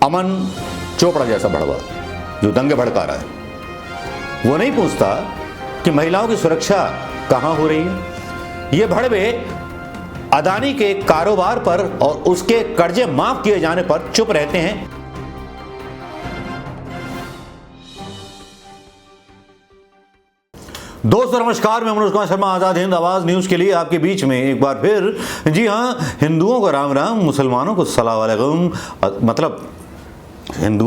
अमन चोपड़ा जैसा भड़वा जो दंगे भड़का रहा है, वो नहीं पूछता कि महिलाओं की सुरक्षा कहां हो रही है। ये भड़वे अदानी के कारोबार पर और उसके कर्जे माफ किए जाने पर चुप रहते हैं। दोस्तों नमस्कार, मैं मनोज कुमार शर्मा आजाद हिंद आवाज न्यूज के लिए आपके बीच में एक बार फिर। जी हाँ, हिंदुओं को राम राम, मुसलमानों को सलाम वालेकुम। मतलब हिंदू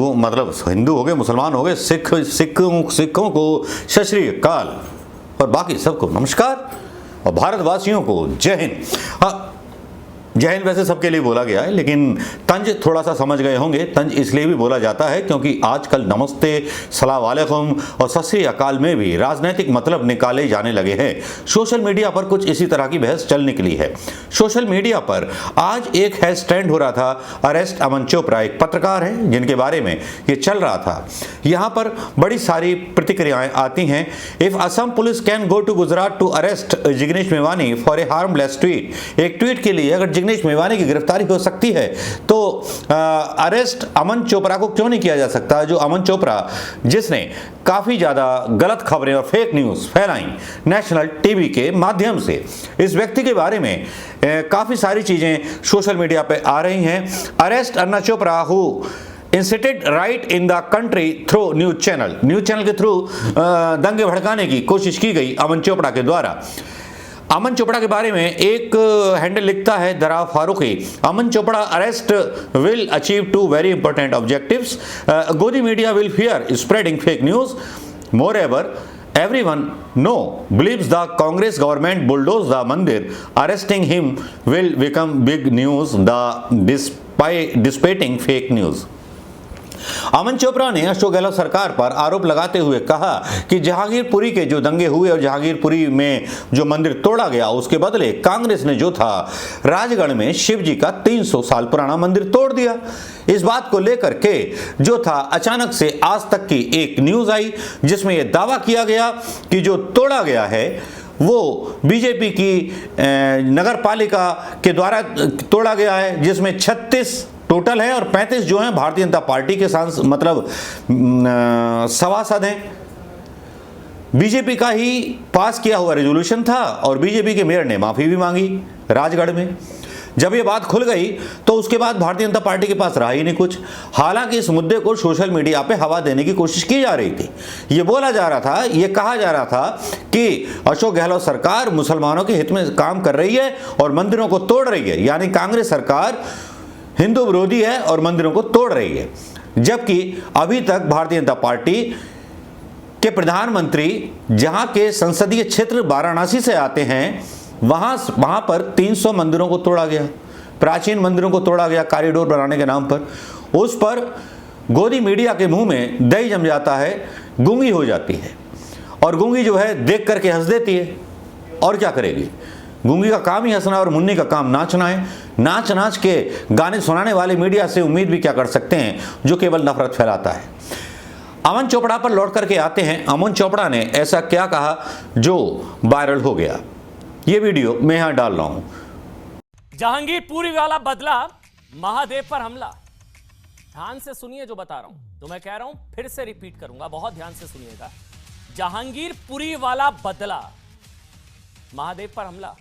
हो गए, मुसलमान हो गए, सिखों को सत श्री अकाल और बाकी सबको नमस्कार और भारतवासियों को जय हिंद। जय हिंद वैसे सबके लिए बोला गया है, लेकिन तंज थोड़ा सा समझ गए होंगे। तंज इसलिए भी बोला जाता है क्योंकि आजकल नमस्ते, सलाम वालेकुम और सत श्री अकाल में भी राजनीतिक मतलब निकाले जाने लगे हैं। सोशल मीडिया पर कुछ इसी तरह की बहस चल निकली है। सोशल मीडिया पर आज एक हैश ट्रेंड हो रहा था, अरेस्ट अमन चोपड़ा। एक पत्रकार हैं जिनके बारे में ये चल रहा था। यहाँ पर बड़ी सारी प्रतिक्रियाएं आती हैं। If Assam police can go to Gujarat to arrest Jignesh Mevani for a harmless tweet. एक ट्वीट के लिए अगर जिग्नेश मेवानी की गिरफ्तारी हो सकती है तो अरेस्ट अमन चोपड़ा को क्यों नहीं किया जा सकता। जो अमन चोपड़ा जिसने काफी ज्यादा गलत खबरें और फेक न्यूज फैलाई नेशनल टीवी के माध्यम से, इस व्यक्ति के बारे में काफी सारी चीजें सोशल मीडिया पे आ रही हैं। Arrest Aman Chopra who incited right in the country through news channel के थ्रू दंगे भड़काने की कोशिश की गई अमन चोपड़ा के द्वारा। अमन चोपड़ा के बारे में एक हैंडल लिखता है Dara Farooqui, Aman Chopra arrest will achieve two very important objectives. Godi media will fear spreading fake news. Moreover everyone believes the Congress government bulldozed the mandir. Arresting him will become big news. The dissipating fake news. अमन चोपड़ा ने अशोक गहलोत सरकार पर आरोप लगाते हुए कहा कि जहांगीरपुरी के जो दंगे हुए और जहांगीरपुरी में जो मंदिर तोड़ा गया, उसके बदले कांग्रेस ने जो था राजगढ़ में शिव जी का 300 साल पुराना मंदिर तोड़ दिया। इस बात को लेकर के जो था अचानक से आज तक की एक न्यूज आई जिसमें यह दावा किया गया कि जो तोड़ा गया है वो बीजेपी की नगर पालिका के द्वारा तोड़ा गया है, जिसमें 36 टोटल है और 35 जो हैं भारतीय जनता पार्टी के सभासद हैं। बीजेपी का ही पास किया हुआ रेजोल्यूशन था और बीजेपी के मेयर ने माफी भी मांगी राजगढ़ में। जब ये बात खुल गई तो उसके बाद भारतीय जनता पार्टी के पास रहा ही नहीं कुछ। हालांकि इस मुद्दे को सोशल मीडिया पे हवा देने की कोशिश की जा रही थी। ये बोला जा रहा था, ये कहा जा रहा था कि अशोक गहलोत सरकार मुसलमानों के हित में काम कर रही है और मंदिरों को तोड़ रही है, यानी कांग्रेस सरकार हिंदू विरोधी है और मंदिरों को तोड़ रही है। जबकि अभी तक भारतीय जनता पार्टी के प्रधानमंत्री जहां के संसदीय क्षेत्र वाराणसी से आते हैं, वहां पर 300 मंदिरों को तोड़ा गया, प्राचीन मंदिरों को तोड़ा गया कॉरिडोर बनाने के नाम पर। उस पर गोदी मीडिया के मुंह में दही जम जाता है, गूंगी हो जाती है और गूंगी जो है देख करके हंस देती है। और क्या करेगी, गूंगी का काम ही हंसना और मुन्नी का काम नाचना है। नाच नाच के गाने सुनाने वाले मीडिया से उम्मीद भी क्या कर सकते हैं जो केवल नफरत फैलाता है। अमन चोपड़ा पर लौट करके आते हैं। अमन चोपड़ा ने ऐसा क्या कहा जो वायरल हो गया, ये वीडियो मैं यहां डाल रहा हूं। जहांगीरपुरी वाला बदला, महादेव पर हमला। ध्यान से सुनिए जो बता रहा हूं, तो मैं कह रहा हूं फिर से रिपीट करूंगा, बहुत ध्यान से सुनिएगा। जहांगीरपुरी वाला बदला, महादेव पर हमला।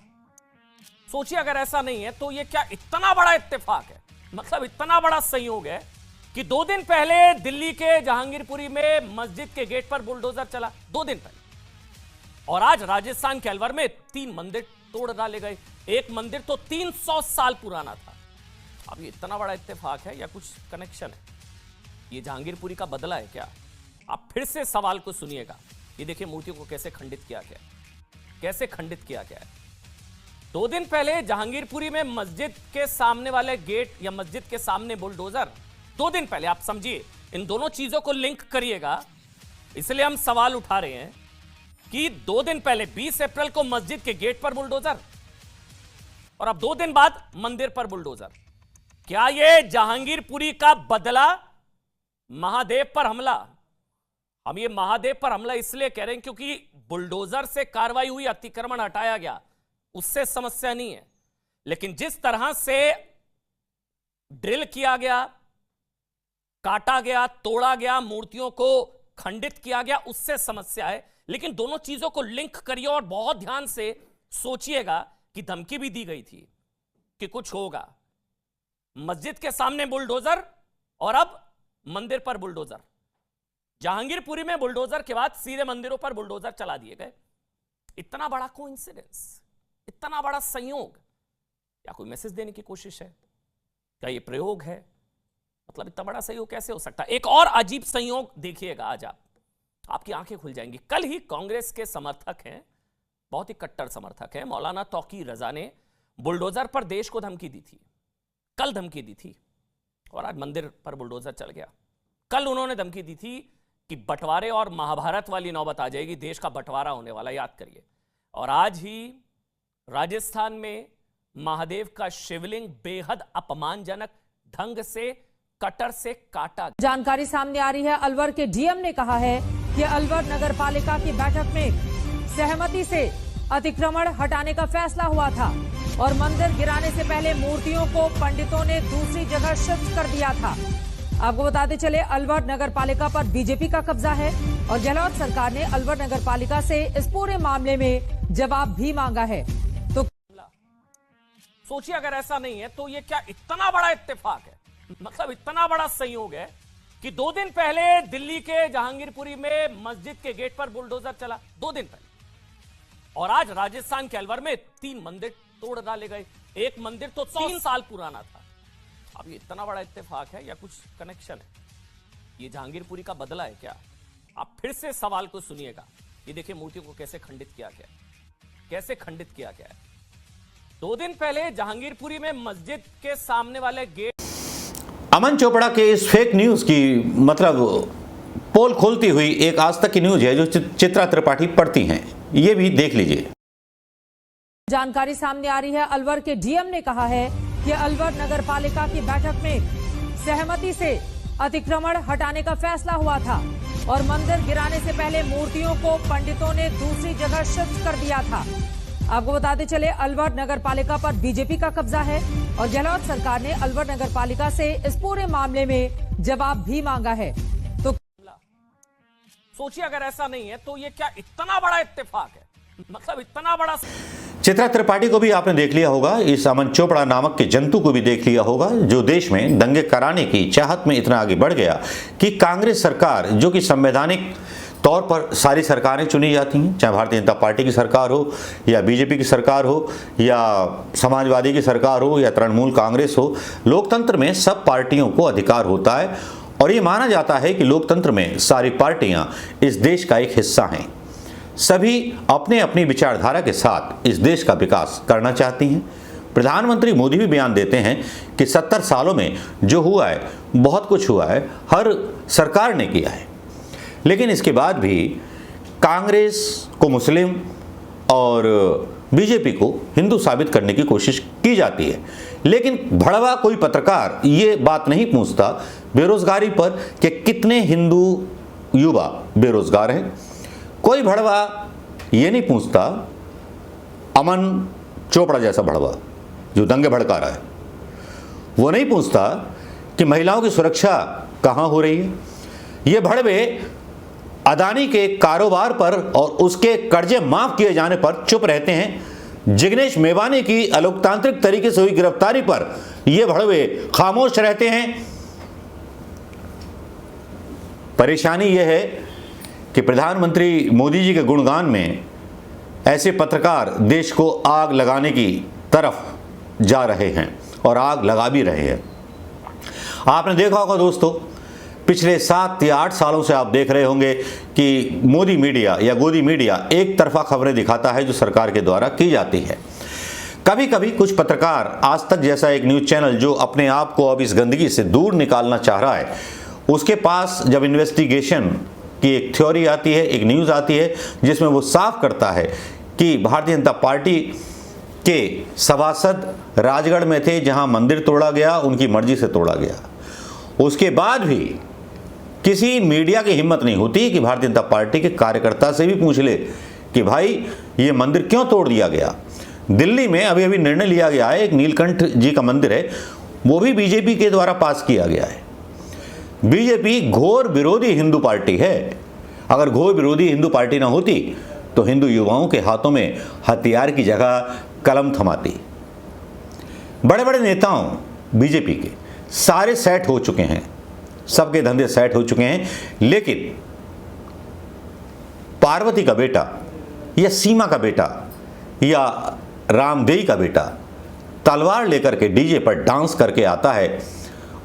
सोचिए अगर ऐसा नहीं है तो ये क्या इतना बड़ा इत्तेफाक है, मतलब इतना बड़ा संयोग है कि 2 दिन पहले दिल्ली के जहांगीरपुरी में मस्जिद के गेट पर बुलडोजर चला, 2 दिन पहले, और आज राजस्थान के अलवर में 3 मंदिर तोड़ डाले गए। एक मंदिर तो 300 साल पुराना था। अब ये इतना बड़ा इत्तेफाक है या कुछ कनेक्शन है? ये जहांगीरपुरी का बदला है क्या? आप फिर से सवाल को सुनिएगा। ये देखिए मूर्ति को कैसे खंडित किया गया, कैसे खंडित किया गया है। 2 दिन पहले जहांगीरपुरी में मस्जिद के सामने वाले गेट या मस्जिद के सामने बुलडोजर, 2 दिन पहले। आप समझिए, इन दोनों चीजों को लिंक करिएगा। इसलिए हम सवाल उठा रहे हैं कि 2 दिन पहले 20 अप्रैल को मस्जिद के गेट पर बुलडोजर और अब 2 दिन बाद मंदिर पर बुलडोजर। क्या यह जहांगीरपुरी का बदला, महादेव पर हमला? हम ये महादेव पर हमला इसलिए कह रहे हैं क्योंकि बुलडोजर से कार्रवाई हुई, अतिक्रमण हटाया गया, उससे समस्या नहीं है। लेकिन जिस तरह से ड्रिल किया गया, काटा गया, तोड़ा गया, मूर्तियों को खंडित किया गया, उससे समस्या है। लेकिन दोनों चीजों को लिंक करिए और बहुत ध्यान से सोचिएगा कि धमकी भी दी गई थी कि कुछ होगा। मस्जिद के सामने बुलडोजर और अब मंदिर पर बुलडोजर। जहांगीरपुरी में बुलडोजर के बाद सीधे मंदिरों पर बुलडोजर चला दिए गए। इतना बड़ा कोइंसिडेंस, इतना बड़ा संयोग, या कोई मैसेज देने की कोशिश है? क्या ये प्रयोग है? मतलब इतना बड़ा संयोग कैसे हो सकता है? एक और अजीब संयोग देखिएगा, आज आपकी आंखें खुल जाएंगी। कल ही कांग्रेस के समर्थक हैं, बहुत ही कट्टर समर्थक हैं, मौलाना तौकीर रजा ने बुलडोजर पर देश को धमकी दी थी। कल धमकी दी थी और आज मंदिर पर बुलडोजर चल गया। कल उन्होंने धमकी दी थी कि बंटवारे और महाभारत वाली नौबत आ जाएगी, देश का बंटवारा होने वाला, याद करिए। और आज ही राजस्थान में महादेव का शिवलिंग बेहद अपमानजनक ढंग से कटर से काटा। जानकारी सामने आ रही है, अलवर के डीएम ने कहा है कि अलवर नगर पालिका की बैठक में सहमति से अतिक्रमण हटाने का फैसला हुआ था और मंदिर गिराने से पहले मूर्तियों को पंडितों ने दूसरी जगह शिफ्ट कर दिया था। आपको बताते चले, अलवर नगर पालिका पर बीजेपी का कब्जा है और गहलोत सरकार ने अलवर नगर पालिका से इस पूरे मामले में जवाब भी मांगा है। तो सोचिए, अगर ऐसा नहीं है तो ये क्या इतना बड़ा इत्तेफाक है, मतलब इतना बड़ा संयोग है कि 2 दिन पहले दिल्ली के जहांगीरपुरी में मस्जिद के गेट पर बुलडोजर चला, 2 दिन पहले, और आज राजस्थान के अलवर में 3 मंदिर तोड़ डाले गए। एक मंदिर तो 3 साल पुराना था। अब ये इतना बड़ा इत्तेफाक है या कुछ कनेक्शन है? ये जहांगीरपुरी का बदला है क्या? आप फिर से सवाल को सुनिएगा। ये देखिए मूर्तियों को कैसे खंडित किया गया, कैसे खंडित किया गया है। 2 दिन पहले जहांगीरपुरी में मस्जिद के सामने वाले गेट। अमन चोपड़ा के इस फेक न्यूज की मतलब पोल खोलती हुई एक आज तक की न्यूज है जो चित्रा त्रिपाठी पढ़ती हैं, ये भी देख लीजिए। जानकारी सामने आ रही है, अलवर के डीएम ने कहा है कि अलवर नगर पालिका की बैठक में सहमति से अतिक्रमण हटाने का फैसला हुआ था और मंदिर गिराने से पहले मूर्तियों को पंडितों ने दूसरी जगह शिफ्ट कर दिया था। आपको बताते चले, अलवर नगर पालिका पर बीजेपी का कब्जा है और गहलोत सरकार ने अलवर नगर पालिका से इस पूरे मामले में जवाब भी मांगा है। तो सोचिए, अगर ऐसा नहीं है तो ये क्या इतना बड़ा इत्तेफाक है, मतलब इतना बड़ा। चित्रा त्रिपाठी को भी आपने देख लिया होगा, इस अमन चोपड़ा नामक के जंतु को भी देख लिया होगा, जो देश में दंगे कराने की चाहत में इतना आगे बढ़ गया कि कांग्रेस सरकार, जो कि संवैधानिक तौर पर सारी सरकारें चुनी जाती हैं, चाहे भारतीय जनता पार्टी की सरकार हो या बीजेपी की सरकार हो या समाजवादी की सरकार हो या तृणमूल कांग्रेस हो, लोकतंत्र में सब पार्टियों को अधिकार होता है और ये माना जाता है कि लोकतंत्र में सारी पार्टियां इस देश का एक हिस्सा हैं। सभी अपने अपनी विचारधारा के साथ इस देश का विकास करना चाहती हैं। प्रधानमंत्री मोदी भी बयान देते हैं कि 70 सालों में जो हुआ है बहुत कुछ हुआ है, हर सरकार ने किया है, लेकिन इसके बाद भी कांग्रेस को मुस्लिम और बीजेपी को हिंदू साबित करने की कोशिश की जाती है। लेकिन भड़वा कोई पत्रकार ये बात नहीं पूछता बेरोजगारी पर कि कितने हिंदू युवा बेरोजगार हैं। कोई भड़वा ये नहीं पूछता, अमन चोपड़ा जैसा भड़वा जो दंगे भड़का रहा है, वो नहीं पूछता कि महिलाओं की सुरक्षा कहाँ हो रही है। ये भड़वे अदानी के कारोबार पर और उसके कर्जे माफ किए जाने पर चुप रहते हैं। जिग्नेश मेवानी की अलोकतांत्रिक तरीके से हुई गिरफ्तारी पर ये भड़वे खामोश रहते हैं। परेशानी यह है कि प्रधानमंत्री मोदी जी के गुणगान में ऐसे पत्रकार देश को आग लगाने की तरफ जा रहे हैं और आग लगा भी रहे हैं। आपने देखा होगा दोस्तों, पिछले 7 या 8 सालों से आप देख रहे होंगे कि मोदी मीडिया या गोदी मीडिया एक तरफा खबरें दिखाता है जो सरकार के द्वारा की जाती है। कभी कभी कुछ पत्रकार, आज तक जैसा एक न्यूज़ चैनल जो अपने आप को अब इस गंदगी से दूर निकालना चाह रहा है, उसके पास जब इन्वेस्टिगेशन की एक थ्योरी आती है, एक न्यूज़ आती है जिसमें वो साफ करता है कि भारतीय जनता पार्टी के सभासद राजगढ़ में थे जहां मंदिर तोड़ा गया, उनकी मर्जी से तोड़ा गया, उसके बाद भी किसी मीडिया की हिम्मत नहीं होती कि भारतीय जनता पार्टी के कार्यकर्ता से भी पूछ ले कि भाई ये मंदिर क्यों तोड़ दिया गया। दिल्ली में अभी अभी निर्णय लिया गया है, एक नीलकंठ जी का मंदिर है, वो भी बीजेपी के द्वारा पास किया गया है। बीजेपी घोर विरोधी हिंदू पार्टी है। अगर घोर विरोधी हिंदू पार्टी ना होती तो हिंदू युवाओं के हाथों में हथियार की जगह कलम थमाती। बड़े बड़े नेताओं बीजेपी के सारे सेट हो चुके हैं, सबके धंधे सेट हो चुके हैं, लेकिन पार्वती का बेटा या सीमा का बेटा या रामदेई का बेटा तलवार लेकर के डीजे पर डांस करके आता है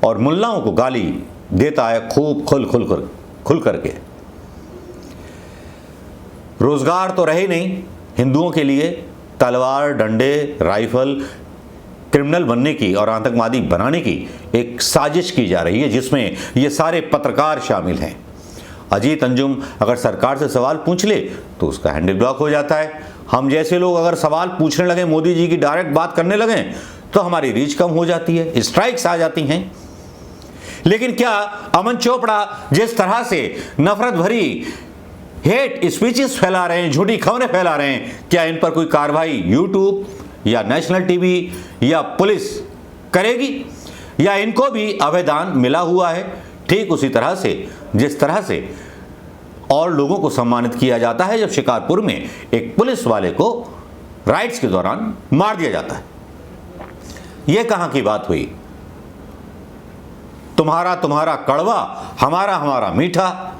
और मुल्लाओं को गाली देता है खूब खुल करके। रोजगार तो रहे नहीं हिंदुओं के लिए, तलवार, डंडे, राइफल, क्रिमिनल बनने की और आतंकवादी बनाने की एक साजिश की जा रही है, जिसमें ये सारे पत्रकार शामिल हैं। अजीत अंजुम अगर सरकार से सवाल पूछ ले तो उसका हैंडल ब्लॉक हो जाता है। हम जैसे लोग अगर सवाल पूछने लगे, मोदी जी की डायरेक्ट बात करने लगे, तो हमारी रीच कम हो जाती है, स्ट्राइक्स आ जाती हैं। लेकिन क्या अमन चोपड़ा जिस तरह से नफरत भरी हेट स्पीचेस फैला रहे हैं, झूठी खबरें फैला रहे हैं, क्या इन पर कोई कार्रवाई यूट्यूब या नेशनल टीवी या पुलिस करेगी? या इनको भी अभयदान मिला हुआ है? ठीक उसी तरह से जिस तरह से और लोगों को सम्मानित किया जाता है जब शिकारपुर में एक पुलिस वाले को राइड्स के दौरान मार दिया जाता है। यह कहां की बात हुई? तुम्हारा तुम्हारा कड़वा, हमारा हमारा मीठा,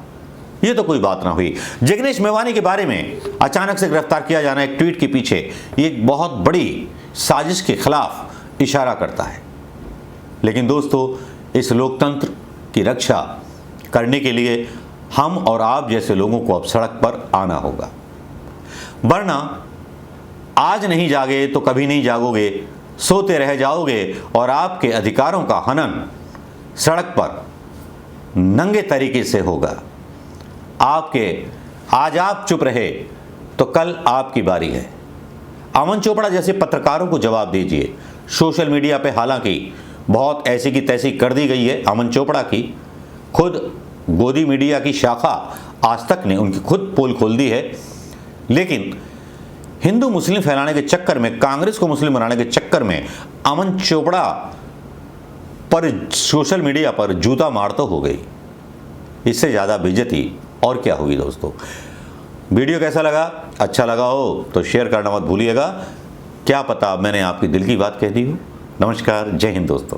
ये तो कोई बात ना हुई। जिग्नेश मेवानी के बारे में अचानक से गिरफ्तार किया जाना एक ट्वीट के पीछे एक बहुत बड़ी साजिश के खिलाफ इशारा करता है। लेकिन दोस्तों, इस लोकतंत्र की रक्षा करने के लिए हम और आप जैसे लोगों को अब सड़क पर आना होगा, वरना आज नहीं जागे तो कभी नहीं जागोगे, सोते रह जाओगे और आपके अधिकारों का हनन सड़क पर नंगे तरीके से होगा। आज आप चुप रहे तो कल आपकी बारी है। अमन चोपड़ा जैसे पत्रकारों को जवाब दीजिए। सोशल मीडिया पे हालांकि बहुत ऐसी की तैसी कर दी गई है अमन चोपड़ा की, खुद गोदी मीडिया की शाखा आज तक ने उनकी खुद पोल खोल दी है, लेकिन हिंदू मुस्लिम फैलाने के चक्कर में, कांग्रेस को मुस्लिम बनाने के चक्कर में अमन चोपड़ा पर सोशल मीडिया पर जूता मार तो हो गई। इससे ज़्यादा बेइज्जती और क्या होगी दोस्तों। वीडियो कैसा लगा? अच्छा लगा हो तो शेयर करना मत भूलिएगा। क्या पता मैंने आपकी दिल की बात कह दी हो। नमस्कार, जय हिंद दोस्तों।